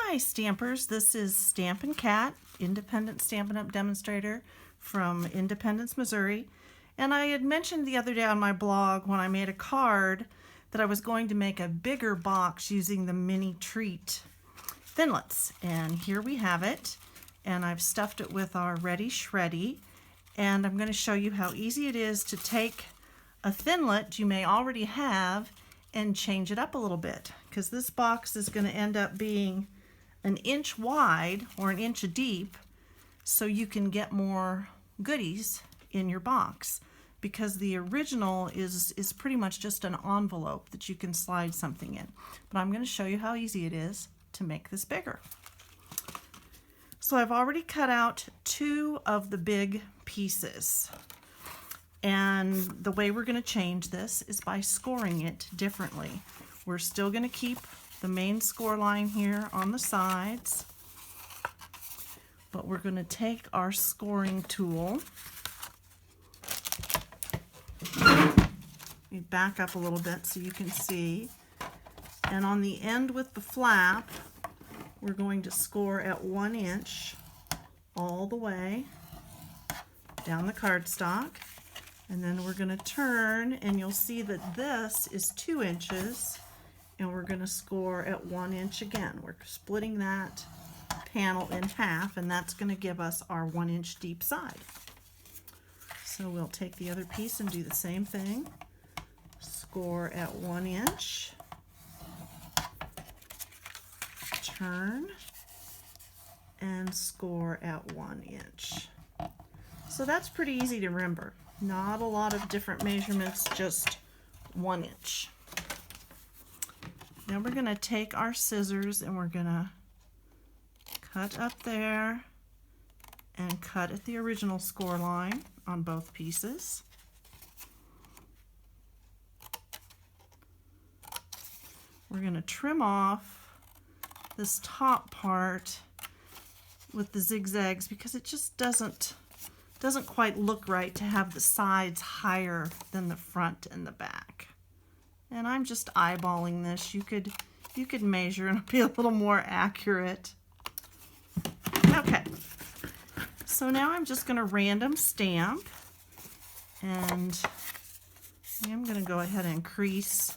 Hi Stampers, this is StampingKat, independent Stampin' Up! Demonstrator from Independence, Missouri. And I had mentioned the other day on my blog when I made a card that I was going to make a bigger box using the mini treat Thinlits. And here we have it. And I've stuffed it with our Ready Shreddy. And I'm going to show you how easy it is to take a Thinlit you may already have and change it up a little bit. Because this box is going to end up being an inch wide or an inch deep, so you can get more goodies in your box, because the original is pretty much just an envelope that you can slide something in. But I'm going to show you how easy it is to make this bigger. So I've already cut out 2 of the big pieces, and the way we're going to change this is by scoring it differently. We're still going to keep the main score line here on the sides, but we're going to take our scoring tool. We back up a little bit so you can see, and on the end with the flap we're going to score at 1 inch all the way down the cardstock, and then we're going to turn and you'll see that this is 2 inches, and we're going to score at 1 inch again. We're splitting that panel in half, and that's going to give us our 1 inch deep side. So we'll take the other piece and do the same thing. Score at 1 inch, turn, and score at 1 inch. So that's pretty easy to remember. Not a lot of different measurements, just 1 inch. Now we're going to take our scissors and we're going to cut up there and cut at the original score line on both pieces. We're going to trim off this top part with the zigzags because it just doesn't quite look right to have the sides higher than the front and the back. And I'm just eyeballing this. You could measure and be a little more accurate. Okay, so now I'm just going to random stamp, and I'm going to go ahead and crease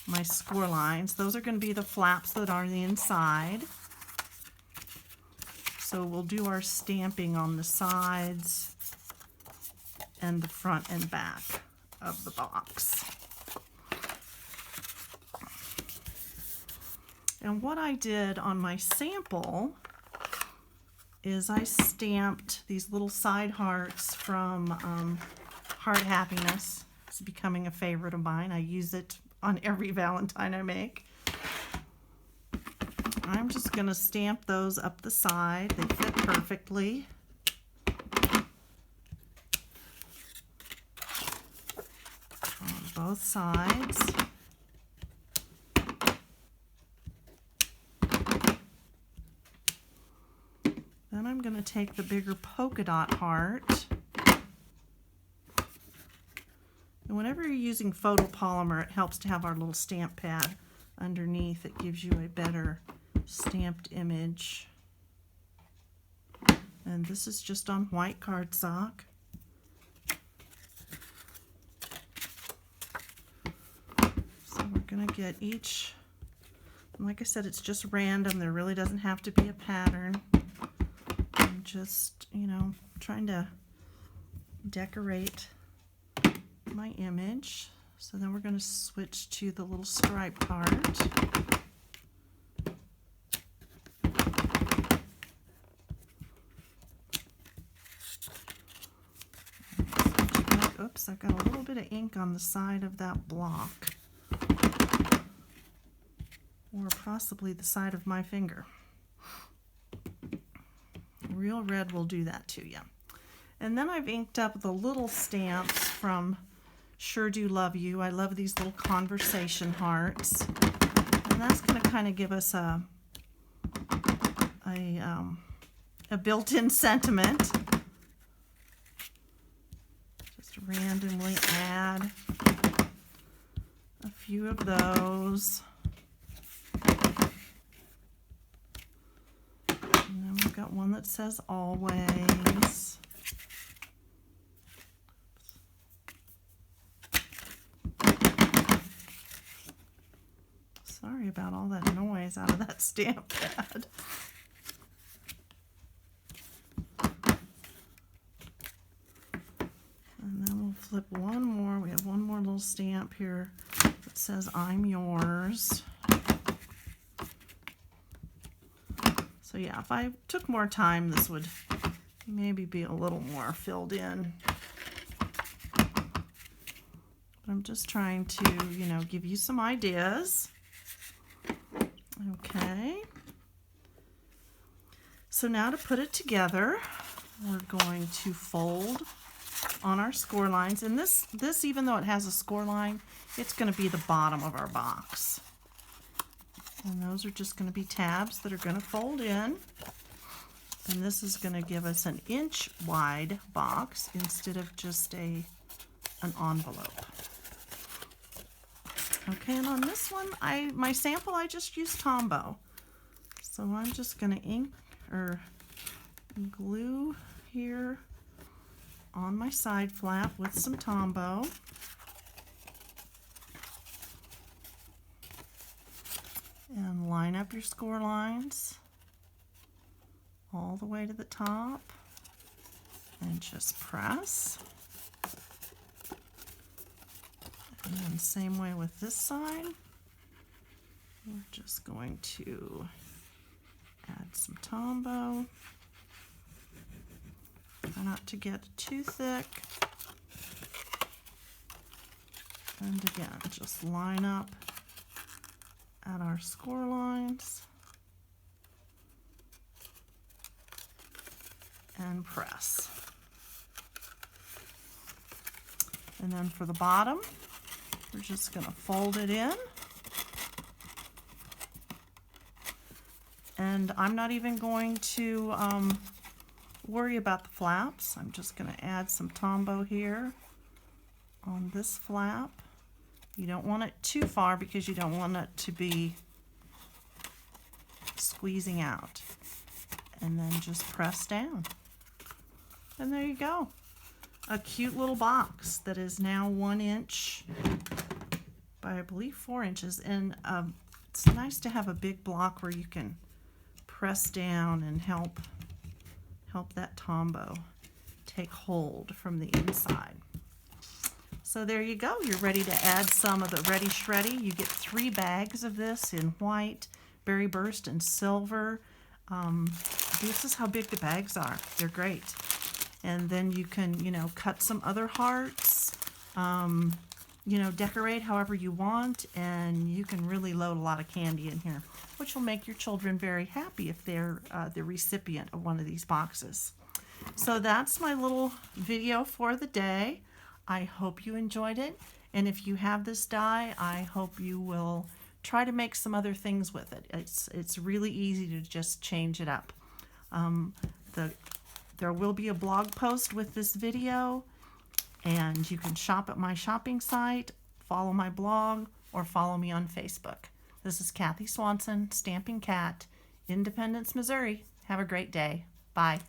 my score lines. Those are going to be the flaps that are on the inside. So we'll do our stamping on the sides and the front and back of the box. And what I did on my sample is I stamped these little side hearts from Heart Happiness. It's becoming a favorite of mine. I use it on every Valentine I make. I'm just going to stamp those up the side. They fit perfectly. On both sides. Then I'm going to take the bigger polka dot heart. And whenever you're using photopolymer, it helps to have our little stamp pad underneath. It gives you a better stamped image. And this is just on white cardstock. So we're going to get each, and like I said, it's just random. There really doesn't have to be a pattern. I'm just, trying to decorate my image. So then we're going to switch to the little striped heart. Oops, I've got a little bit of ink on the side of that block, or possibly the side of my finger. Real red will do that to you. And then I've inked up the little stamps from Sure Do Love You. I love these little conversation hearts, and that's going to kind of give us a built-in sentiment. Just randomly add a few of those. got one that says always. Sorry about all that noise out of that stamp pad. And then we'll flip one more. We have one more little stamp here that says I'm yours. So yeah, if I took more time, this would maybe be a little more filled in. But I'm just trying to, you know, give you some ideas. Okay. So now to put it together, we're going to fold on our score lines. And this even though it has a score line, it's going to be the bottom of our box. And those are just going to be tabs that are going to fold in. And this is going to give us an inch wide box instead of just an envelope. Okay, and on this one, my sample, I just used Tombow. So I'm just going to glue here on my side flap with some Tombow. And line up your score lines all the way to the top and just press. And then same way with this side. We're just going to add some Tombow. Try not to get too thick. And again, just line up at our score lines and press. And then for the bottom, we're just going to fold it in. And I'm not even going to worry about the flaps. I'm just going to add some Tombow here on this flap. You don't want it too far because you don't want it to be squeezing out. And then just press down. And there you go. A cute little box that is now 1 inch by I believe 4 inches. And it's nice to have a big block where you can press down and help that Tombow take hold from the inside. So there you go. You're ready to add some of the Ready Shreddy. You get 3 bags of this in white, Berry Burst, and silver. This is how big the bags are. They're great. And then you can, you know, cut some other hearts, you know, decorate however you want, and you can really load a lot of candy in here, which will make your children very happy if they're the recipient of one of these boxes. So that's my little video for the day. I hope you enjoyed it, and if you have this die, I hope you will try to make some other things with it. It's really easy to just change it up. There will be a blog post with this video, and you can shop at my shopping site, follow my blog, or follow me on Facebook. This is Kathy Swanson, Stamping Kat, Independence, Missouri. Have a great day. Bye.